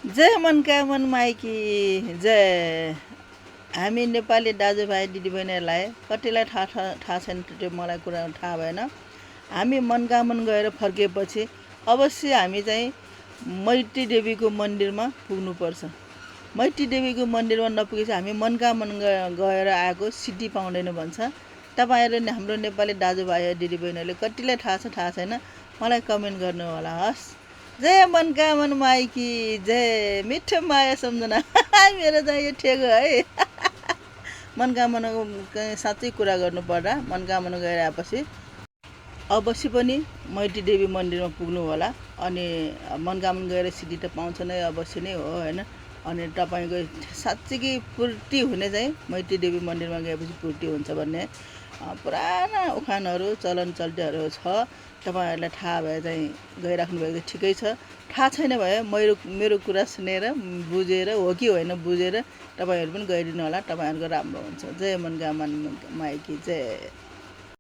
जय मनका मन माइकी जय। हामी नेपाली दाजुभाइ दिदीबहिनीहरूलाई कतिलाई थाहा छैन, त्यो मलाई कुरा थाहा भएन। हामी मनकामन गएर फर्किएपछि अवश्य हामी चाहिँ मैत्री देवीको मन्दिरमा पुग्नुपर्छ। मैत्री देवीको मन्दिरमा नपुगेपछि हामी मनकामन गएर आएको सिद्धि पाउँदैन भन्छ। तपाईँहरूले हाम्रो नेपाली दाजुभाइ दिदीबहिनीहरूले कतिलाई थाहा छ थाहा छैन, मलाई कमेन्ट गर्नु होला। हस्, जय मनकामन माइकी जय। मिठो माया सम्झना मेरो चाहिँ यो ठेगो है। मनकामनाको साँच्चै कुरा गर्नुपर्दा मनकामना गएर आएपछि अवश्य पनि मैत्री देवी मन्दिरमा पुग्नु होला। अनि मनकामना गएर सिद्धि त पाउँछ नै, अवश्य नै हो होइन। अनि तपाईँको साँच्चीकै पूर्ति हुने चाहिँ मैत्री देवी मन्दिरमा गएपछि पूर्ति हुन्छ भन्ने पुराना उखानहरू चलन चल्तीहरू छ। तपाईँहरूलाई थाहा भए चाहिँ गइराख्नु भएको चाहिँ ठिकै छ। थाहा छैन भए मेरो कुरा सुनेर बुझेर हो कि होइन बुझेर तपाईँहरू पनि गइदिनु होला, तपाईँहरूको राम्रो हुन्छ। जय मनकामन माइकी जय।